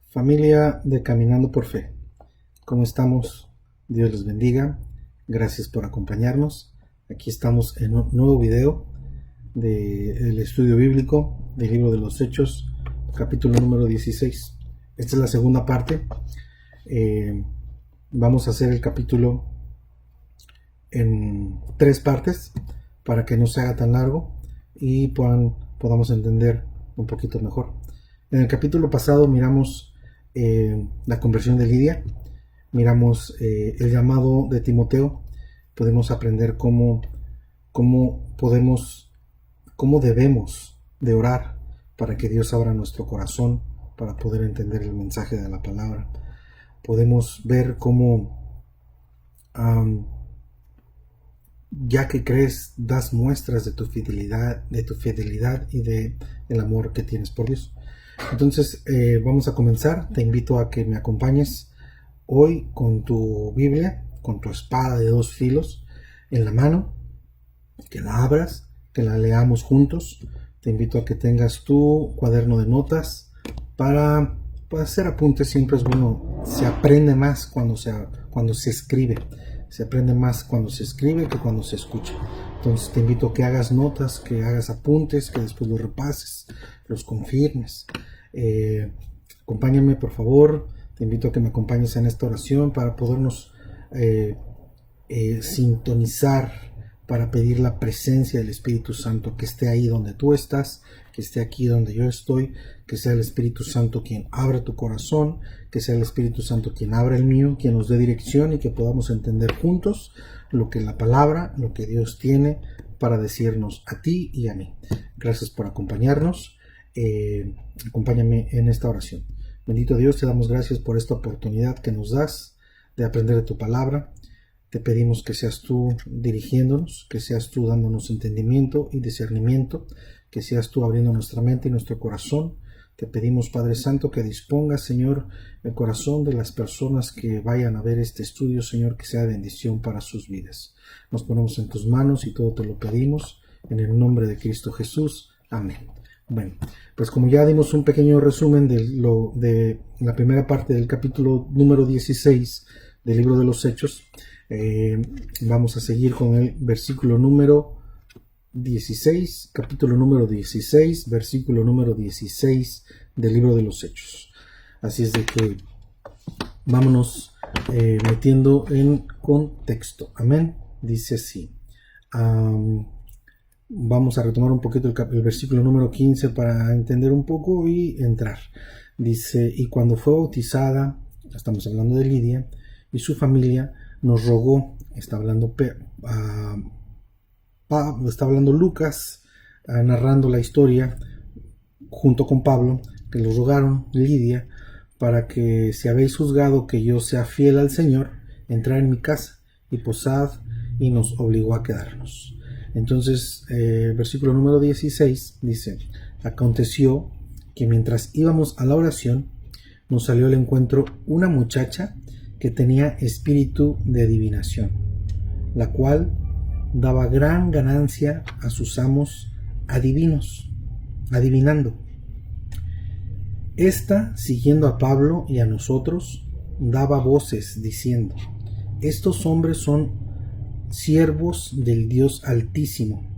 Familia de Caminando por Fe, ¿cómo estamos? Dios les bendiga, gracias por acompañarnos. Aquí estamos en un nuevo video del estudio bíblico del libro de los Hechos, capítulo número 16. Esta es la segunda parte. Vamos a hacer el capítulo en 3 partes para que no se haga tan largo y podamos entender un poquito mejor. En el capítulo pasado miramos la conversión de Lidia, miramos el llamado de Timoteo. Podemos aprender cómo debemos de orar para que Dios abra nuestro corazón para poder entender el mensaje de la palabra. Podemos ver cómo ya que crees, das muestras de tu fidelidad y de el amor que tienes por Dios. Entonces vamos a comenzar. Te invito a que me acompañes hoy con tu Biblia, con tu espada de 2 filos en la mano, que la abras, que la leamos juntos. Te invito a que tengas tu cuaderno de notas para hacer apuntes. Siempre es bueno, se aprende más cuando se escribe. Se aprende más cuando se escribe que cuando se escucha. Entonces te invito a que hagas notas, que hagas apuntes, que después los repases, los confirmes. Acompáñame, por favor. Te invito a que me acompañes en esta oración para podernos sintonizar, para pedir la presencia del Espíritu Santo, que esté ahí donde tú estás, que esté aquí donde yo estoy, que sea el Espíritu Santo quien abra tu corazón, que sea el Espíritu Santo quien abra el mío, quien nos dé dirección y que podamos entender juntos lo que la palabra, lo que Dios tiene para decirnos a ti y a mí. Gracias por acompañarnos. Acompáñame en esta oración. Bendito Dios, te damos gracias por esta oportunidad que nos das de aprender de tu palabra. Te pedimos que seas tú dirigiéndonos, que seas tú dándonos entendimiento y discernimiento, que seas tú abriendo nuestra mente y nuestro corazón. Te pedimos, Padre Santo, que dispongas, Señor, el corazón de las personas que vayan a ver este estudio, Señor, que sea bendición para sus vidas. Nos ponemos en tus manos y todo te lo pedimos en el nombre de Cristo Jesús. Amén. Bueno, pues como ya dimos un pequeño resumen de la primera parte del capítulo número 16 del libro de los Hechos, vamos a seguir con el versículo número 16, capítulo número 16, versículo número 16 del libro de los Hechos. Así es de que vámonos metiendo en contexto. Amén. Dice así. Vamos a retomar un poquito el versículo número 15 para entender un poco y entrar. Dice: y cuando fue bautizada, estamos hablando de Lidia, y su familia nos rogó, está hablando Lucas, narrando la historia junto con Pablo, que le rogaron, Lidia, para que, si habéis juzgado que yo sea fiel al Señor, entrad en mi casa y posad, y nos obligó a quedarnos. Entonces, versículo número 16 dice: aconteció que mientras íbamos a la oración, nos salió al encuentro una muchacha que tenía espíritu de adivinación, la cual daba gran ganancia a sus amos adivinando. Esta, siguiendo a Pablo y a nosotros, daba voces diciendo: estos hombres son siervos del Dios Altísimo,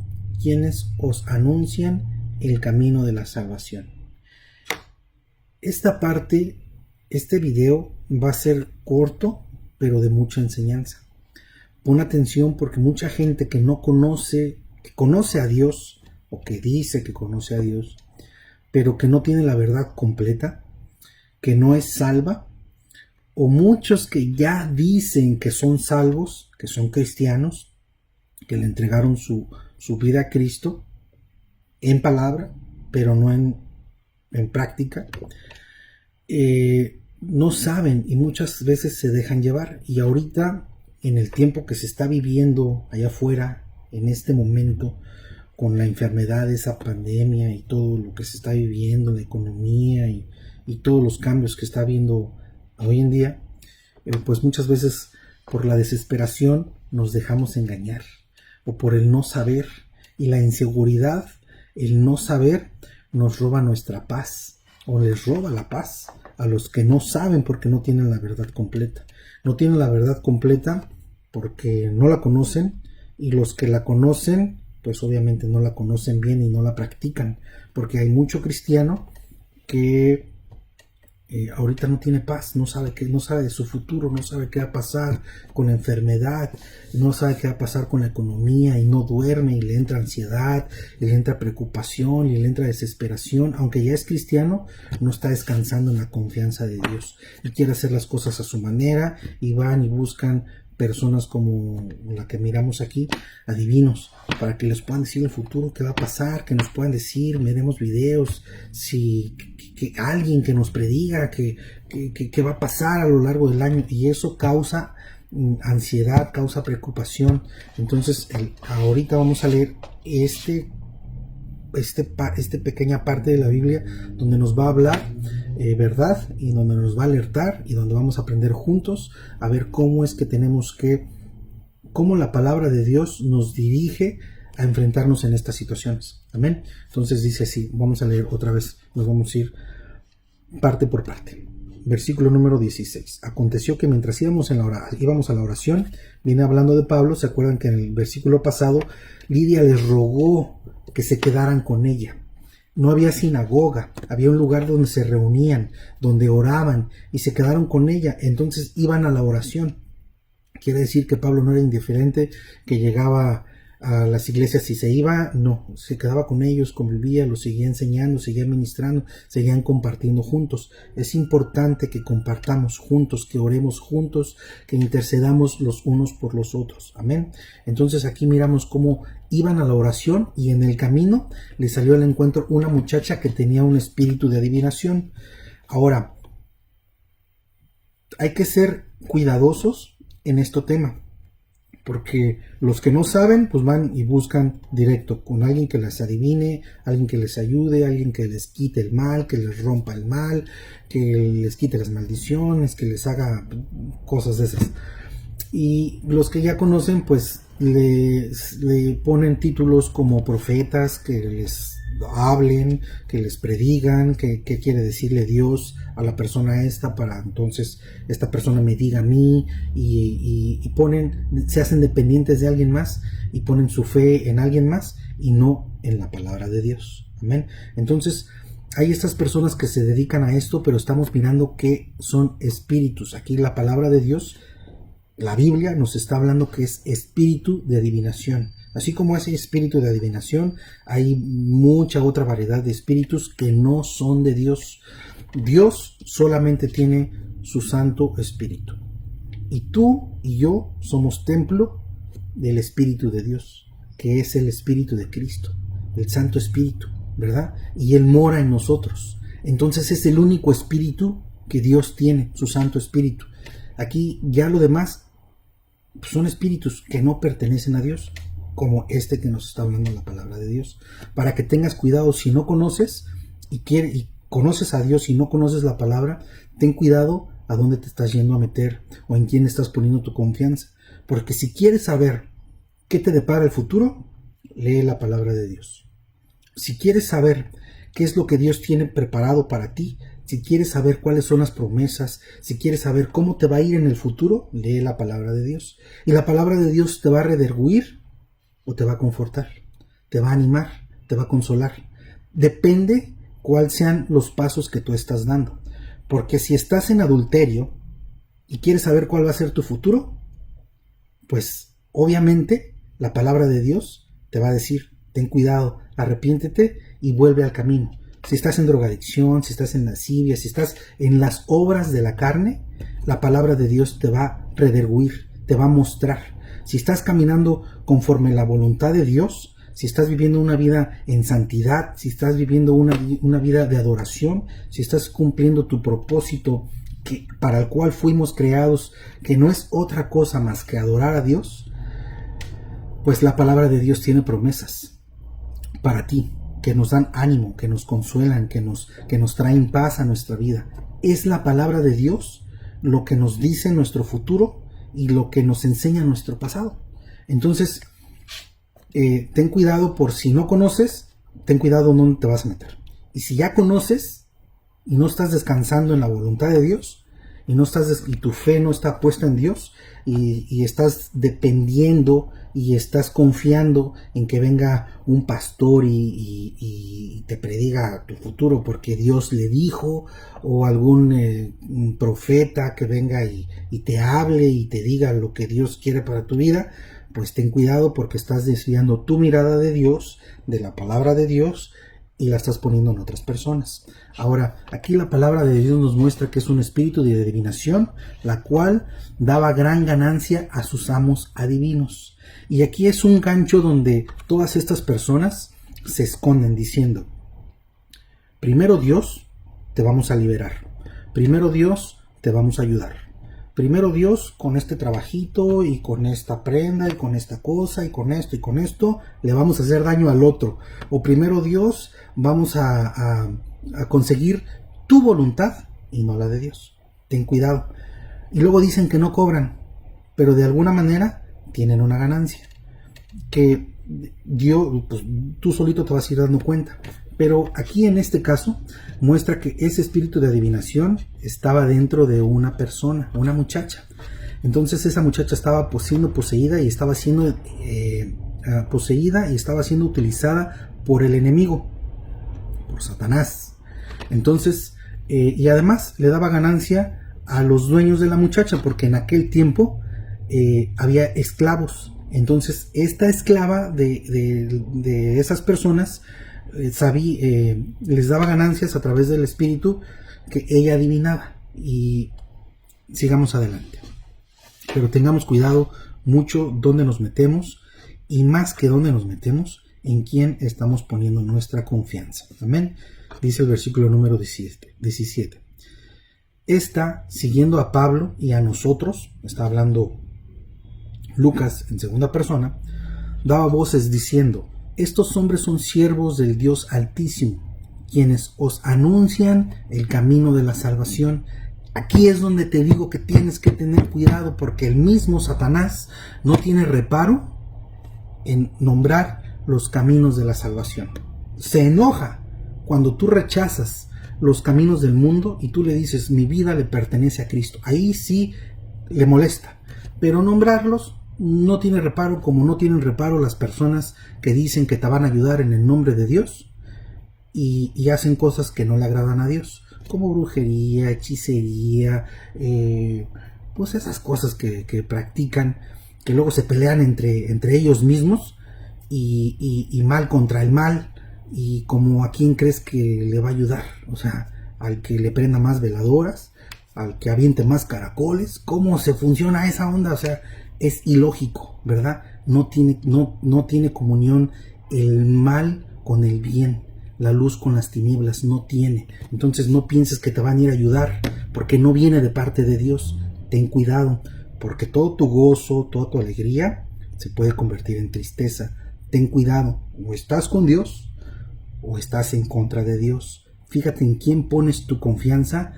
quienes os anuncian el camino de la salvación. Esta parte, este video va a ser corto, pero de mucha enseñanza. Pon atención, porque mucha gente que no conoce, que conoce a Dios, o que dice que conoce a Dios, pero que no tiene la verdad completa, que no es salva, o muchos que ya dicen que son salvos, que son cristianos, que le entregaron su vida a Cristo en palabra, pero no en práctica, no saben y muchas veces se dejan llevar. Y ahorita, en el tiempo que se está viviendo allá afuera, en este momento, con la enfermedad, esa pandemia y todo lo que se está viviendo, la economía y todos los cambios que está habiendo hoy en día, pues muchas veces por la desesperación nos dejamos engañar, o por el no saber, y la inseguridad, el no saber, nos roba nuestra paz, o les roba la paz a los que no saben porque no tienen la verdad completa. No tienen la verdad completa porque no la conocen, y los que la conocen, pues obviamente no la conocen bien y no la practican, porque hay mucho cristiano que ahorita no tiene paz, no sabe de su futuro, no sabe qué va a pasar con la enfermedad, no sabe qué va a pasar con la economía, y no duerme, y le entra ansiedad, y le entra preocupación, y le entra desesperación. Aunque ya es cristiano, no está descansando en la confianza de Dios, y quiere hacer las cosas a su manera, y van y buscan personas como la que miramos aquí, adivinos, para que les puedan decir el futuro, qué va a pasar, que nos puedan decir, miremos videos, si que alguien que nos prediga que va a pasar a lo largo del año, y eso causa ansiedad, causa preocupación. Entonces ahorita vamos a leer esta pequeña parte de la Biblia donde nos va a hablar verdad, y donde nos va a alertar, y donde vamos a aprender juntos a ver cómo es que cómo la palabra de Dios nos dirige a enfrentarnos en estas situaciones. Amén. Entonces dice así, vamos a leer otra vez, nos vamos a ir parte por parte. Versículo número 16. Aconteció que mientras íbamos a la oración, viene hablando de Pablo. ¿Se acuerdan que en el versículo pasado Lidia les rogó que se quedaran con ella? No había sinagoga, había un lugar donde se reunían, donde oraban, y se quedaron con ella. Entonces iban a la oración. Quiere decir que Pablo no era indiferente, que llegaba a las iglesias y se iba. No, se quedaba con ellos, convivía, los seguía enseñando, seguía ministrando, seguían compartiendo juntos. Es importante que compartamos juntos, que oremos juntos, que intercedamos los unos por los otros. Amén. Entonces aquí miramos cómo iban a la oración, y en el camino les salió al encuentro una muchacha que tenía un espíritu de adivinación. Ahora, hay que ser cuidadosos en este tema, porque los que no saben, pues van y buscan directo con alguien que les adivine, alguien que les ayude, alguien que les quite el mal, que les rompa el mal, que les quite las maldiciones, que les haga cosas de esas. Y los que ya conocen, pues le ponen títulos como profetas, que les hablen, que les predigan, que quiere decirle Dios a la persona esta, para entonces esta persona me diga a mí, y se hacen dependientes de alguien más, y ponen su fe en alguien más y no en la palabra de Dios. Amén. Entonces hay estas personas que se dedican a esto, pero estamos mirando que son espíritus. Aquí la palabra de Dios, la Biblia, nos está hablando que es espíritu de adivinación. Así como ese espíritu de adivinación, hay mucha otra variedad de espíritus que no son de Dios. Dios solamente tiene su Santo Espíritu. Y tú y yo somos templo del Espíritu de Dios, que es el Espíritu de Cristo, el Santo Espíritu, ¿verdad? Y Él mora en nosotros. Entonces es el único espíritu que Dios tiene, su Santo Espíritu. Aquí ya lo demás son espíritus que no pertenecen a Dios, como este que nos está hablando la palabra de Dios. Para que tengas cuidado, si no conoces y conoces a Dios y no conoces la palabra, ten cuidado a dónde te estás yendo a meter o en quién estás poniendo tu confianza. Porque si quieres saber qué te depara el futuro, lee la palabra de Dios. Si quieres saber qué es lo que Dios tiene preparado para ti, si quieres saber cuáles son las promesas, si quieres saber cómo te va a ir en el futuro, lee la palabra de Dios. Y la palabra de Dios te va a redarguir o te va a confortar, te va a animar, te va a consolar. Depende cuáles sean los pasos que tú estás dando. Porque si estás en adulterio y quieres saber cuál va a ser tu futuro, pues obviamente la palabra de Dios te va a decir, ten cuidado, arrepiéntete y vuelve al camino. Si estás en drogadicción, si estás en lascivia, si estás en las obras de la carne, la palabra de Dios te va a redarguir, te va a mostrar. Si estás caminando conforme la voluntad de Dios, si estás viviendo una vida en santidad, si estás viviendo una vida de adoración, si estás cumpliendo tu propósito para el cual fuimos creados, que no es otra cosa más que adorar a Dios, pues la palabra de Dios tiene promesas para ti, que nos dan ánimo, que nos consuelan, que nos traen paz a nuestra vida. Es la palabra de Dios lo que nos dice nuestro futuro y lo que nos enseña nuestro pasado. Entonces, ten cuidado por si no conoces, ten cuidado dónde te vas a meter. Y si ya conoces, y no estás descansando en la voluntad de Dios, y tu fe no está puesta en Dios, y estás dependiendo y estás confiando en que venga un pastor y te prediga tu futuro porque Dios le dijo, o algún profeta que venga y te hable y te diga lo que Dios quiere para tu vida, pues ten cuidado, porque estás desviando tu mirada de Dios, de la palabra de Dios, y la estás poniendo en otras personas. Ahora, aquí la palabra de Dios nos muestra que es un espíritu de adivinación, la cual daba gran ganancia a sus amos adivinos. Y aquí es un gancho donde todas estas personas se esconden diciendo: primero Dios, te vamos a liberar. Primero Dios, te vamos a ayudar. Primero Dios, con este trabajito y con esta prenda y con esta cosa y con esto, le vamos a hacer daño al otro. O primero Dios, vamos a conseguir tu voluntad y no la de Dios. Ten cuidado. Y luego dicen que no cobran, pero de alguna manera tienen una ganancia que Dios, pues, tú solito te vas a ir dando cuenta. Pero aquí en este caso muestra que ese espíritu de adivinación estaba dentro de una persona, una muchacha. Entonces esa muchacha estaba siendo poseída y estaba siendo utilizada por el enemigo, por Satanás. Entonces, y además le daba ganancia a los dueños de la muchacha, porque en aquel tiempo había esclavos. Entonces esta esclava de esas personas les daba ganancias a través del espíritu que ella adivinaba. Y sigamos adelante, pero tengamos cuidado mucho dónde nos metemos, y más que dónde nos metemos, en quién estamos poniendo nuestra confianza. Amén. Dice el versículo número 17: esta, siguiendo a Pablo y a nosotros, está hablando Lucas en segunda persona, daba voces diciendo: estos hombres son siervos del Dios Altísimo, quienes os anuncian el camino de la salvación. Aquí es donde te digo que tienes que tener cuidado, porque el mismo Satanás no tiene reparo en nombrar los caminos de la salvación. Se enoja cuando tú rechazas los caminos del mundo y tú le dices: mi vida le pertenece a Cristo. Ahí sí le molesta, pero nombrarlos no tiene reparo, como no tienen reparo las personas que dicen que te van a ayudar en el nombre de Dios y hacen cosas que no le agradan a Dios, como brujería, hechicería, pues esas cosas que practican, que luego se pelean entre ellos mismos, y mal contra el mal, y como a quién crees que le va a ayudar, o sea, al que le prenda más veladoras, al que aviente más caracoles. ¿Cómo se funciona esa onda? O sea, es ilógico, ¿verdad? No tiene comunión el mal con el bien, la luz con las tinieblas, no tiene. Entonces no pienses que te van a ir a ayudar, porque no viene de parte de Dios. Ten cuidado, porque todo tu gozo, toda tu alegría se puede convertir en tristeza. Ten cuidado, o estás con Dios o estás en contra de Dios. Fíjate en quién pones tu confianza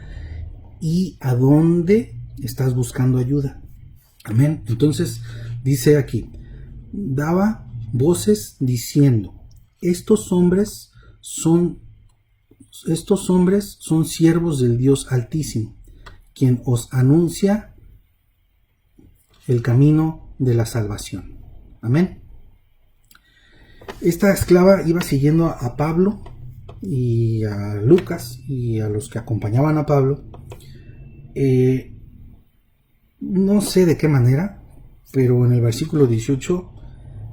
y a dónde estás buscando ayuda. Amén. Entonces dice aquí: daba voces diciendo: estos hombres son siervos del Dios Altísimo, quien os anuncia el camino de la salvación. Amén. Esta esclava iba siguiendo a Pablo y a Lucas y a los que acompañaban a Pablo. No sé de qué manera, pero en el versículo 18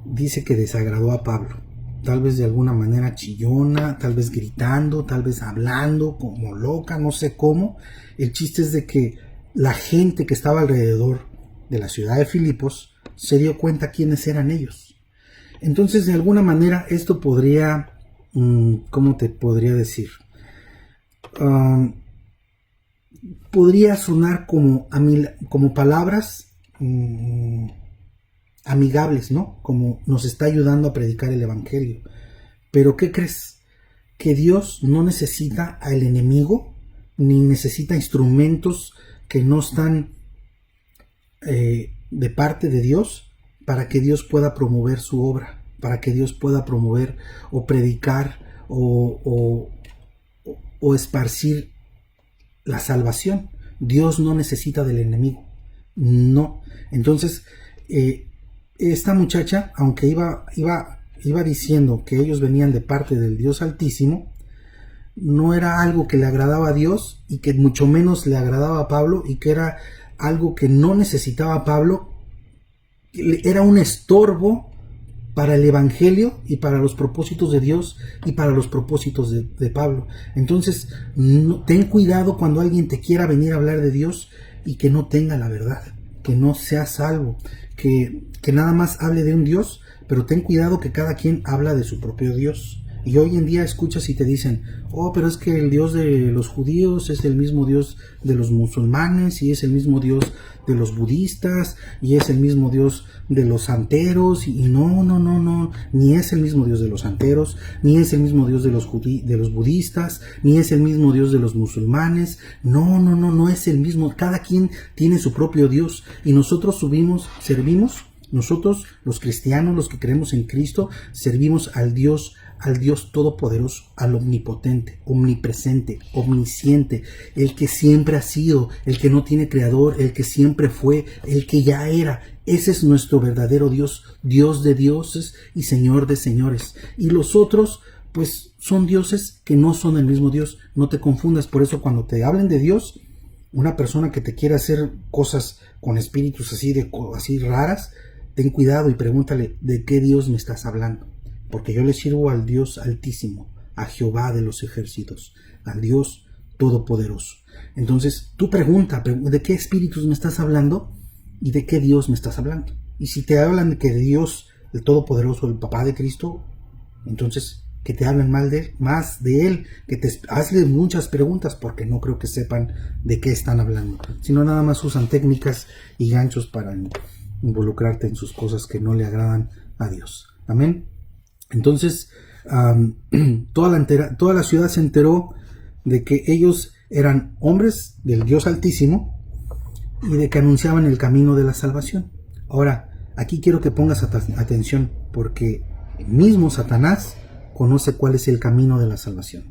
dice que desagradó a Pablo. Tal vez de alguna manera chillona, tal vez gritando, tal vez hablando como loca, no sé cómo. El chiste es de que la gente que estaba alrededor de la ciudad de Filipos se dio cuenta quiénes eran ellos. Entonces, de alguna manera, esto podría, ¿cómo te podría decir? Podría sonar como palabras amigables, ¿no? Como nos está ayudando a predicar el evangelio. Pero ¿qué crees? Que Dios no necesita al enemigo, ni necesita instrumentos que no están de parte de Dios, para que Dios pueda promover su obra, para que Dios pueda promover o predicar o esparcir la salvación. Dios no necesita del enemigo. No. Entonces, esta muchacha, aunque iba diciendo que ellos venían de parte del Dios Altísimo, no era algo que le agradaba a Dios y que mucho menos le agradaba a Pablo, y que era algo que no necesitaba a Pablo. Era un estorbo para el evangelio y para los propósitos de Dios y para los propósitos de Pablo. Entonces, ten cuidado cuando alguien te quiera venir a hablar de Dios y que no tenga la verdad, que no sea salvo, que nada más hable de un Dios, pero ten cuidado que cada quien habla de su propio Dios. Y hoy en día escuchas y te dicen, oh, pero es que el Dios de los judíos es el mismo Dios de los musulmanes, y es el mismo Dios de los budistas, y es el mismo Dios de los santeros. Y no, ni es el mismo Dios de los santeros, ni es el mismo Dios de los budistas, ni es el mismo Dios de los musulmanes. No es el mismo. Cada quien tiene su propio Dios, y nosotros servimos, nosotros los cristianos, los que creemos en Cristo, servimos al Dios todopoderoso, al omnipotente, omnipresente, omnisciente, el que siempre ha sido, el que no tiene creador, el que siempre fue, el que ya era. Ese es nuestro verdadero Dios, Dios de dioses y Señor de señores. Y los otros, pues, son dioses que no son el mismo Dios. No te confundas. Por eso, cuando te hablen de Dios, una persona que te quiera hacer cosas con espíritus así raras, ten cuidado y pregúntale, ¿de qué Dios me estás hablando? Porque yo le sirvo al Dios Altísimo, a Jehová de los ejércitos, al Dios Todopoderoso. Entonces, tú pregunta, ¿de qué espíritus me estás hablando? ¿Y de qué Dios me estás hablando? Y si te hablan de que Dios, el Todopoderoso, el Papá de Cristo, entonces que te hablen más de Él, hazle muchas preguntas, porque no creo que sepan de qué están hablando, sino nada más usan técnicas y ganchos para involucrarte en sus cosas que no le agradan a Dios. Amén. Entonces, toda la ciudad se enteró de que ellos eran hombres del Dios Altísimo y de que anunciaban el camino de la salvación. Ahora, aquí quiero que pongas atención, porque mismo Satanás conoce cuál es el camino de la salvación.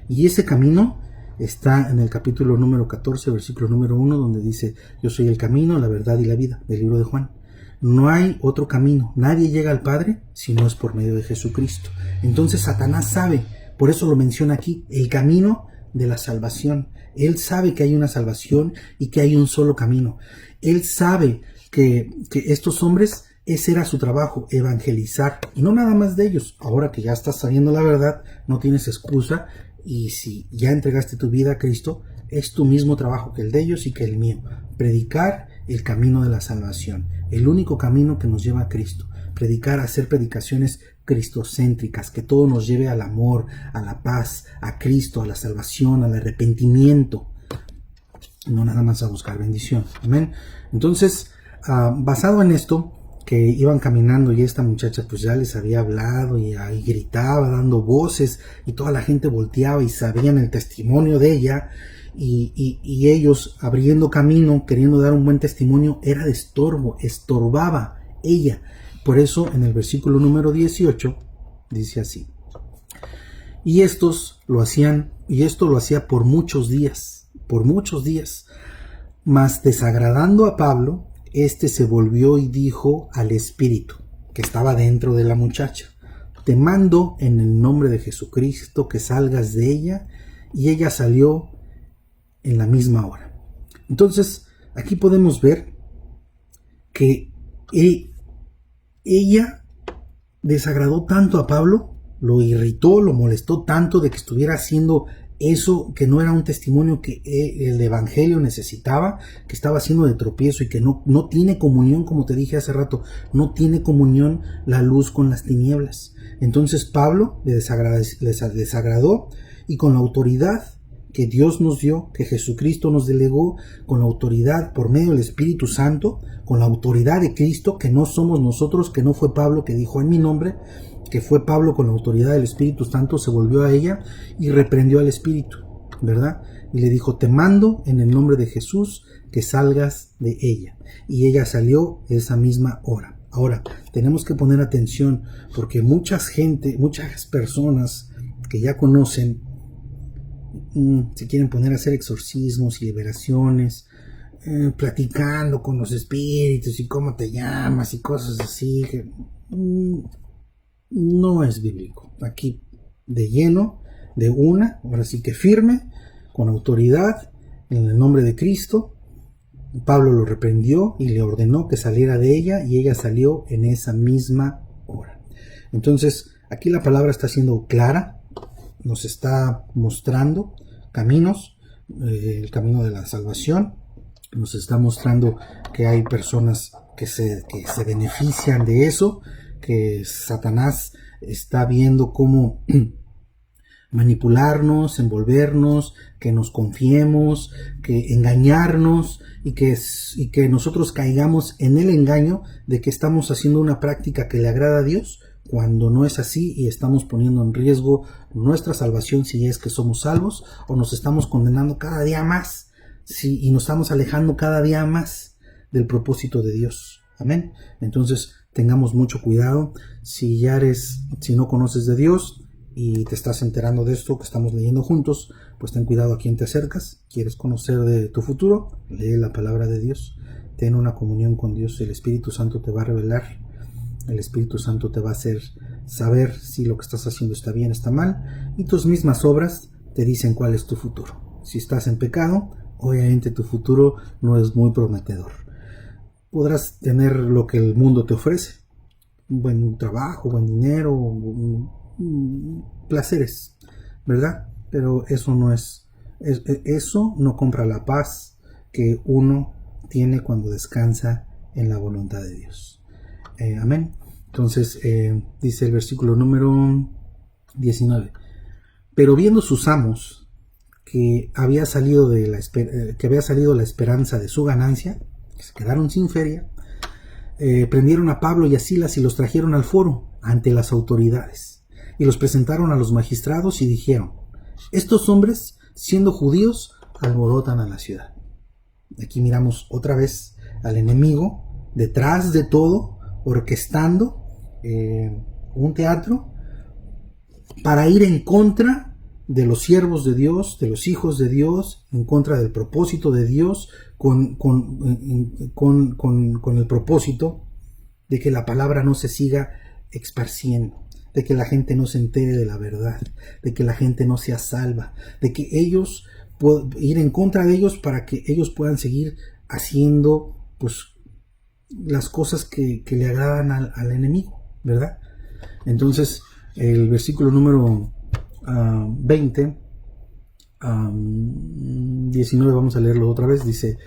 Y ese camino está en el capítulo número 14, versículo número 1, donde dice: yo soy el camino, la verdad y la vida, del libro de Juan. No hay otro camino. Nadie llega al Padre si no es por medio de Jesucristo. Entonces Satanás sabe, por eso lo menciona aquí, el camino de la salvación. Él sabe que hay una salvación y que hay un solo camino. Él sabe que estos hombres, ese era su trabajo, evangelizar. Y no nada más de ellos. Ahora que ya estás sabiendo la verdad, no tienes excusa. Y si ya entregaste tu vida a Cristo, es tu mismo trabajo que el de ellos y que el mío. Predicar el camino de la salvación, el único camino que nos lleva a Cristo. Predicar, hacer predicaciones cristocéntricas, que todo nos lleve al amor, a la paz, a Cristo, a la salvación, al arrepentimiento, no nada más a buscar bendición. Amén. Entonces, basado en esto, que iban caminando y esta muchacha pues ya les había hablado y gritaba dando voces, y toda la gente volteaba y sabían el testimonio de ella, y ellos abriendo camino, queriendo dar un buen testimonio, era de estorbo, estorbaba ella. Por eso en el versículo número 18 dice así: y esto lo hacía por muchos días, mas desagradando a Pablo, este se volvió y dijo al espíritu que estaba dentro de la muchacha: te mando en el nombre de Jesucristo que salgas de ella. Y ella salió en la misma hora. Entonces, aquí podemos ver que ella desagradó tanto a Pablo, lo irritó, lo molestó tanto de que estuviera haciendo eso, que no era un testimonio que el evangelio necesitaba, que estaba haciendo de tropiezo y que no tiene comunión, como te dije hace rato, no tiene comunión la luz con las tinieblas. Entonces Pablo les desagradó, y con la autoridad que Dios nos dio, que Jesucristo nos delegó, con la autoridad por medio del Espíritu Santo, con la autoridad de Cristo, que no somos nosotros, que no fue Pablo que dijo en mi nombre, que fue Pablo con la autoridad del Espíritu Santo, se volvió a ella y reprendió al Espíritu, ¿verdad? Y le dijo: te mando en el nombre de Jesús que salgas de ella. Y ella salió esa misma hora. Ahora, tenemos que poner atención, porque muchas personas que ya conocen se quieren poner a hacer exorcismos y liberaciones, platicando con los espíritus y cómo te llamas y cosas así, que no es bíblico. Aquí de lleno, de una, ahora sí que firme, con autoridad, en el nombre de Cristo. Pablo lo reprendió y le ordenó que saliera de ella, y ella salió en esa misma hora. Entonces, aquí la palabra está siendo clara, nos está mostrando caminos, el camino de la salvación, nos está mostrando que hay personas que se benefician de eso, que Satanás está viendo cómo manipularnos, envolvernos, que nos confiemos, que engañarnos y que nosotros caigamos en el engaño de que estamos haciendo una práctica que le agrada a Dios, cuando no es así, y estamos poniendo en riesgo nuestra salvación si es que somos salvos, o nos estamos condenando cada día más, y nos estamos alejando cada día más del propósito de Dios. Amén. Entonces tengamos mucho cuidado. Si no conoces de Dios y te estás enterando de esto que estamos leyendo juntos, pues ten cuidado a quién te acercas. ¿Quieres conocer de tu futuro? Lee la palabra de Dios, ten una comunión con Dios. El Espíritu Santo te va a revelar, el Espíritu Santo te va a hacer saber si lo que estás haciendo está bien, está mal, y tus mismas obras te dicen cuál es tu futuro. Si estás en pecado, obviamente tu futuro no es muy prometedor. Podrás tener lo que el mundo te ofrece, un buen trabajo, buen dinero, placeres, ¿verdad? Pero eso eso no compra la paz que uno tiene cuando descansa en la voluntad de Dios. Amén. Entonces dice el versículo número 19: pero viendo sus amos que había salido la esperanza de su ganancia, que se quedaron sin feria, prendieron a Pablo y a Silas y los trajeron al foro ante las autoridades, y los presentaron a los magistrados y dijeron: estos hombres, siendo judíos, alborotan a la ciudad. Aquí miramos otra vez al enemigo detrás de todo, orquestando un teatro para ir en contra de los siervos de Dios, de los hijos de Dios, en contra del propósito de Dios, con el propósito de que la palabra no se siga esparciendo, de que la gente no se entere de la verdad, de que la gente no sea salva, de que ellos ir en contra de ellos para que ellos puedan seguir haciendo pues las cosas que le agradan al enemigo, ¿verdad? Entonces el versículo número 19, vamos a leerlo otra vez. Dice: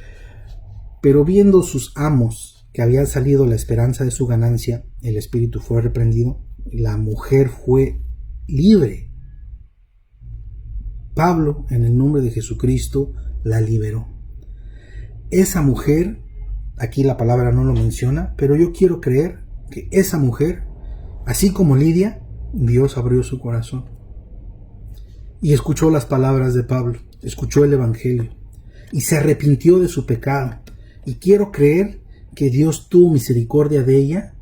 pero viendo sus amos que había salido la esperanza de su ganancia, el espíritu fue reprendido, la mujer fue libre. Pablo, en el nombre de Jesucristo, la liberó. Esa mujer, aquí la palabra no lo menciona, pero yo quiero creer que esa mujer, así como Lidia, Dios abrió su corazón y escuchó las palabras de Pablo, escuchó el evangelio y se arrepintió de su pecado. Y quiero creer que Dios tuvo misericordia de ella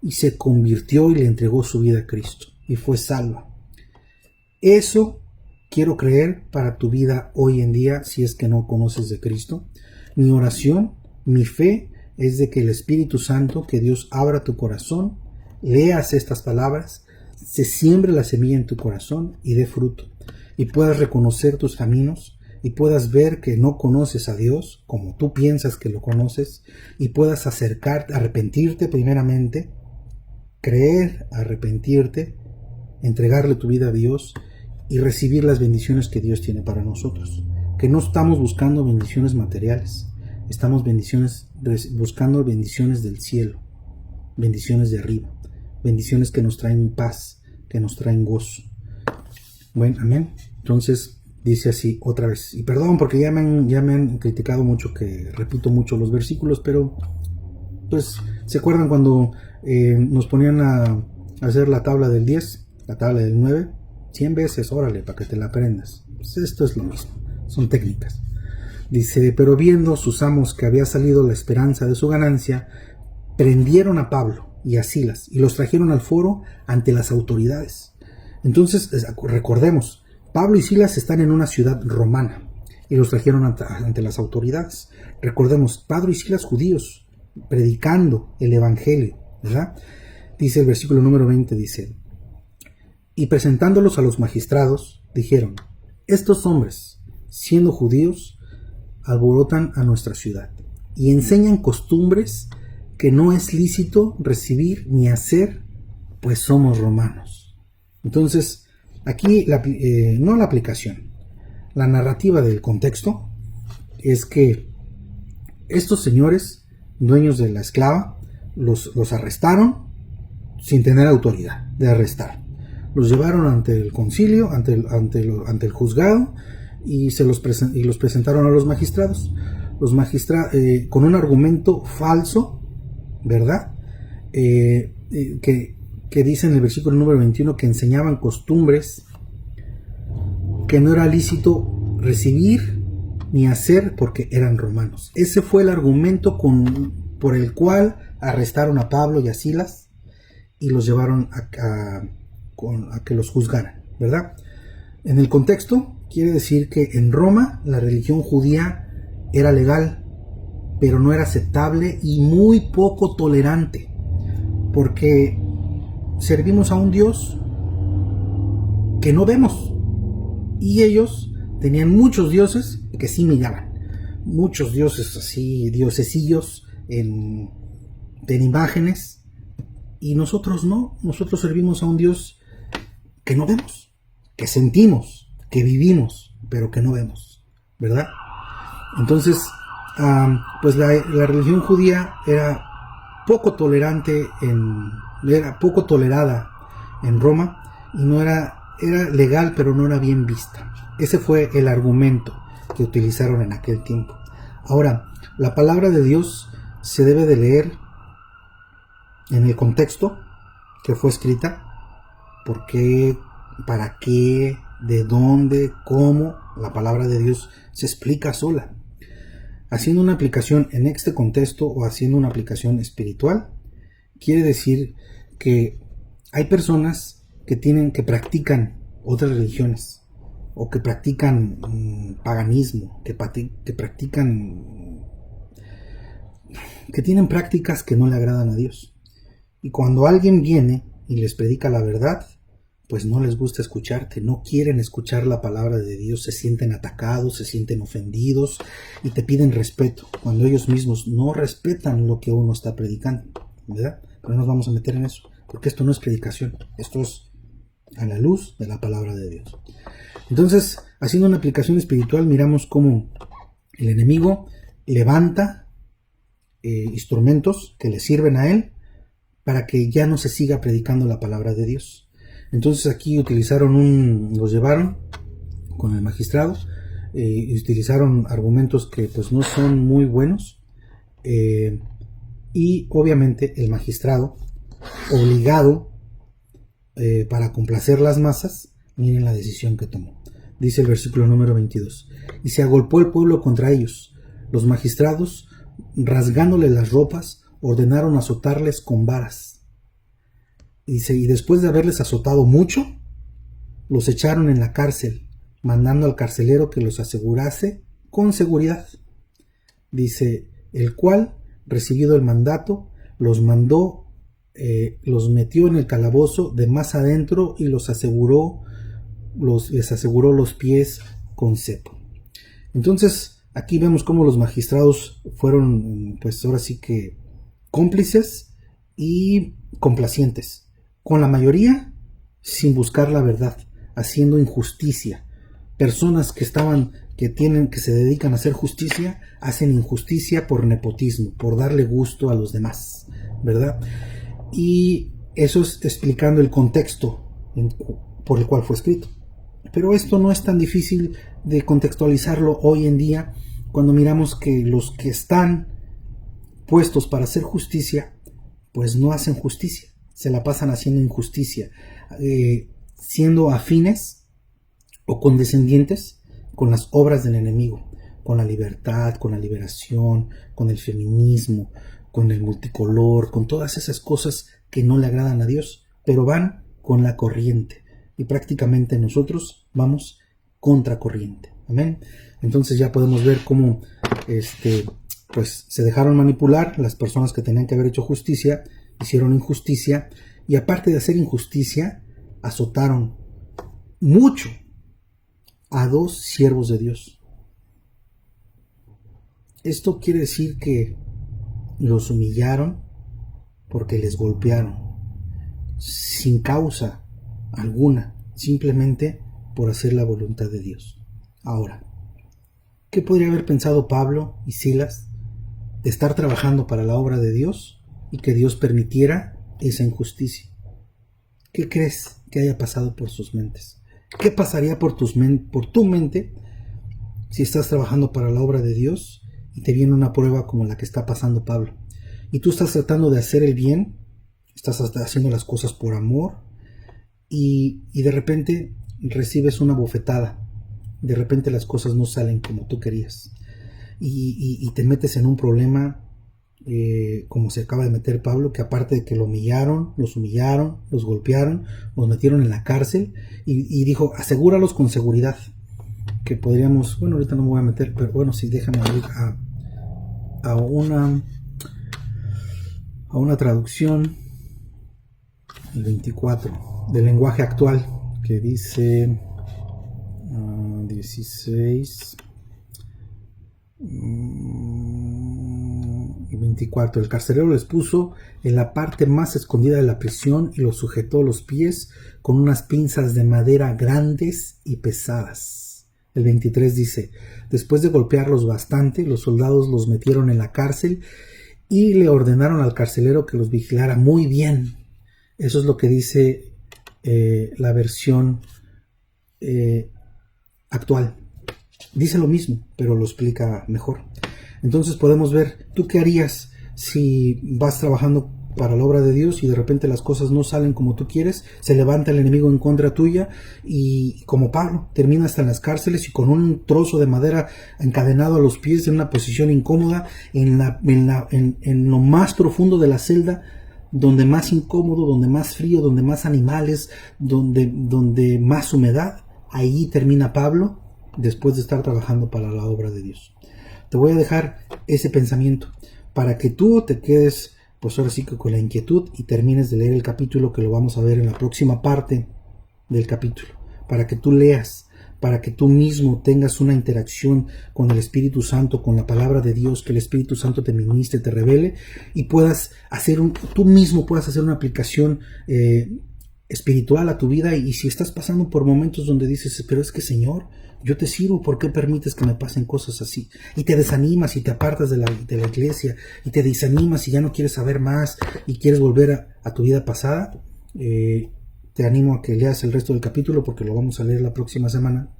y se convirtió y le entregó su vida a Cristo y fue salva. Eso quiero creer para tu vida hoy en día, si es que no conoces de Cristo. Mi oración, mi fe es de que el Espíritu Santo, que Dios abra tu corazón, leas estas palabras, se siembre la semilla en tu corazón y dé fruto, y puedas reconocer tus caminos, y puedas ver que no conoces a Dios como tú piensas que lo conoces, y puedas acercarte, arrepentirte primeramente, creer, arrepentirte, entregarle tu vida a Dios y recibir las bendiciones que Dios tiene para nosotros. Que no estamos buscando bendiciones materiales, estamos buscando bendiciones del cielo, bendiciones de arriba, bendiciones que nos traen paz, que nos traen gozo. Bueno, amén. Entonces dice así otra vez, y perdón porque ya me han criticado mucho que repito mucho los versículos, pero pues se acuerdan cuando nos ponían a hacer la tabla del 10, la tabla del 9, 100 veces, órale, para que te la aprendas. Pues esto es lo mismo, son técnicas. Dice: pero viendo sus amos que había salido la esperanza de su ganancia, prendieron a Pablo y a Silas y los trajeron al foro ante las autoridades. Entonces recordemos, Pablo y Silas están en una ciudad romana y los trajeron ante las autoridades. Recordemos, Pablo y Silas judíos predicando el evangelio, ¿verdad? Dice el versículo número 20, dice: y presentándolos a los magistrados, dijeron: estos hombres, siendo judíos, alborotan a nuestra ciudad y enseñan costumbres que no es lícito recibir ni hacer, pues somos romanos. Entonces, aquí no la aplicación, la narrativa del contexto es que estos señores, dueños de la esclava, los arrestaron sin tener autoridad de arrestar. Los llevaron ante el concilio, ante el juzgado, y los presentaron a los magistrados. Los magistrados, con un argumento falso, ¿verdad? Que dice en el versículo número 21 que enseñaban costumbres que no era lícito recibir ni hacer porque eran romanos. Ese fue el argumento por el cual arrestaron a Pablo y a Silas y los llevaron a que los juzgaran, ¿verdad? En el contexto quiere decir que en Roma la religión judía era legal, pero no era aceptable y muy poco tolerante, porque servimos a un Dios que no vemos, y ellos tenían muchos dioses que sí miraban, muchos dioses así, diosesillos en imágenes, y nosotros no, nosotros servimos a un Dios que no vemos, que sentimos, que vivimos, pero que no vemos, ¿verdad? Entonces, pues la religión judía era poco tolerada en Roma, y no era legal, pero no era bien vista. Ese fue el argumento que utilizaron en aquel tiempo. Ahora, la palabra de Dios se debe de leer en el contexto que fue escrita, por qué, para qué, de dónde, cómo. La palabra de Dios se explica sola. Haciendo una aplicación en este contexto o haciendo una aplicación espiritual, quiere decir que hay personas que practican otras religiones, o que practican paganismo, que tienen prácticas que no le agradan a Dios. Y cuando alguien viene y les predica la verdad, pues no les gusta escucharte, no quieren escuchar la palabra de Dios, se sienten atacados, se sienten ofendidos y te piden respeto, cuando ellos mismos no respetan lo que uno está predicando, ¿verdad? Pero no nos vamos a meter en eso, porque esto no es predicación, esto es a la luz de la palabra de Dios. Entonces, haciendo una aplicación espiritual, miramos cómo el enemigo levanta instrumentos que le sirven a él para que ya no se siga predicando la palabra de Dios. Entonces aquí los llevaron con el magistrado, utilizaron argumentos que pues no son muy buenos, y obviamente el magistrado, obligado para complacer las masas, miren la decisión que tomó. Dice el versículo número 22: y se agolpó el pueblo contra ellos. Los magistrados, rasgándoles las ropas, ordenaron azotarles con varas. Dice, y después de haberles azotado mucho, los echaron en la cárcel, mandando al carcelero que los asegurase con seguridad. Dice, el cual, recibido el mandato, los metió en el calabozo de más adentro y les aseguró los pies con cepo. Entonces, aquí vemos cómo los magistrados fueron, pues ahora sí que cómplices y complacientes con la mayoría, sin buscar la verdad, haciendo injusticia. Personas que se dedican a hacer justicia, hacen injusticia por nepotismo, por darle gusto a los demás, ¿verdad? Y eso es explicando el contexto por el cual fue escrito. Pero esto no es tan difícil de contextualizarlo hoy en día, cuando miramos que los que están puestos para hacer justicia, pues no hacen justicia, se la pasan haciendo injusticia, siendo afines o condescendientes con las obras del enemigo, con la libertad, con la liberación, con el feminismo, con el multicolor, con todas esas cosas que no le agradan a Dios, pero van con la corriente, y prácticamente nosotros vamos contracorriente. Amén. Entonces ya podemos ver cómo pues se dejaron manipular. Las personas que tenían que haber hecho justicia hicieron injusticia, y aparte de hacer injusticia, azotaron mucho a 2 siervos de Dios. Esto quiere decir que los humillaron porque les golpearon sin causa alguna, simplemente por hacer la voluntad de Dios. Ahora, ¿qué podría haber pensado Pablo y Silas de estar trabajando para la obra de Dios y que Dios permitiera esa injusticia? ¿Qué crees que haya pasado por sus mentes? ¿Qué pasaría por tu mente si estás trabajando para la obra de Dios y te viene una prueba como la que está pasando Pablo? Y tú estás tratando de hacer el bien, estás haciendo las cosas por amor, y de repente recibes una bofetada. De repente las cosas no salen como tú querías. Y te metes en un problema como se acaba de meter Pablo, que aparte de que lo humillaron, los golpearon, los metieron en la cárcel, y dijo, asegúralos con seguridad. Que podríamos, bueno, ahorita no me voy a meter, pero bueno, sí, déjame ir a una traducción, el 24, del lenguaje actual, que dice 16, 24. El carcelero les puso en la parte más escondida de la prisión y los sujetó los pies con unas pinzas de madera grandes y pesadas. El 23 dice, después de golpearlos bastante, los soldados los metieron en la cárcel y le ordenaron al carcelero que los vigilara muy bien. Eso es lo que dice la versión actual. Dice lo mismo, pero lo explica mejor. Entonces podemos ver, ¿tú qué harías si vas trabajando para la obra de Dios y de repente las cosas no salen como tú quieres? Se levanta el enemigo en contra tuya y, como Pablo, termina hasta en las cárceles y con un trozo de madera encadenado a los pies en una posición incómoda en lo más profundo de la celda, donde más incómodo, donde más frío, donde más animales, donde más humedad. Ahí termina Pablo después de estar trabajando para la obra de Dios. Te voy a dejar ese pensamiento para que tú te quedes, pues ahora sí que con la inquietud, y termines de leer el capítulo, que lo vamos a ver en la próxima parte del capítulo, para que tú leas, para que tú mismo tengas una interacción con el Espíritu Santo, con la palabra de Dios, que el Espíritu Santo te ministre, te revele, y puedas hacer tú mismo puedas hacer una aplicación espiritual a tu vida. Y si estás pasando por momentos donde dices, pero es que, Señor, yo te sirvo, ¿por qué permites que me pasen cosas así? Y te desanimas y te apartas de la iglesia, y te desanimas y ya no quieres saber más y quieres volver a tu vida pasada. Te animo a que leas el resto del capítulo, porque lo vamos a leer la próxima semana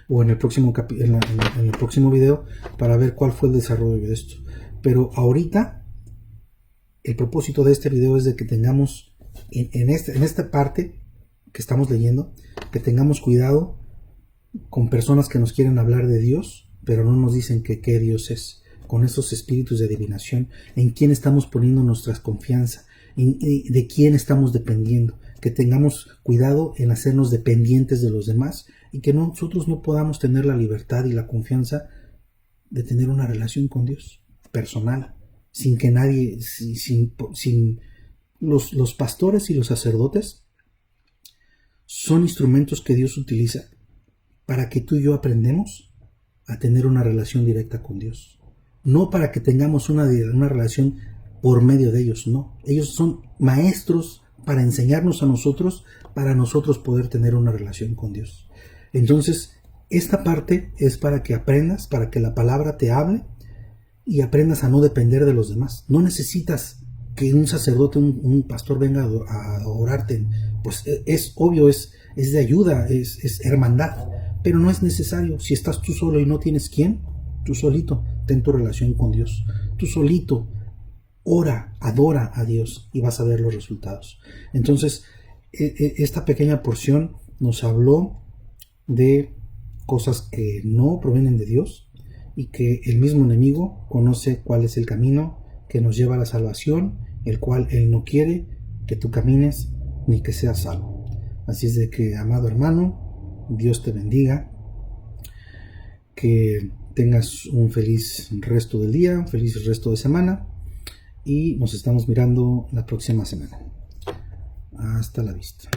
o en el próximo en el próximo video, para ver cuál fue el desarrollo de esto. Pero ahorita el propósito de este video es de que tengamos en esta parte que estamos leyendo, que tengamos cuidado con personas que nos quieren hablar de Dios, pero no nos dicen qué Dios es, con esos espíritus de adivinación, en quién estamos poniendo nuestra confianza, de quién estamos dependiendo, que tengamos cuidado en hacernos dependientes de los demás, y que nosotros no podamos tener la libertad y la confianza de tener una relación con Dios personal, sin que nadie, sin los pastores y los sacerdotes son instrumentos que Dios utiliza para que tú y yo aprendamos a tener una relación directa con Dios. No para que tengamos una relación por medio de ellos, no. Ellos son maestros para enseñarnos a nosotros, para nosotros poder tener una relación con Dios. Entonces, esta parte es para que aprendas, para que la palabra te hable y aprendas a no depender de los demás. No necesitas que un sacerdote, un pastor venga a orarte. Pues es obvio, es de ayuda, es hermandad. Pero no es necesario. Si estás tú solo y no tienes quién, tú solito ten tu relación con Dios. Tú solito ora, adora a Dios y vas a ver los resultados. Entonces, esta pequeña porción nos habló de cosas que no provienen de Dios y que el mismo enemigo conoce cuál es el camino que nos lleva a la salvación, el cual él no quiere que tú camines ni que seas salvo. Así es de que, amado hermano, Dios te bendiga Que tengas un feliz resto del día, un feliz resto de semana y nos estamos mirando la próxima semana. Hasta la vista.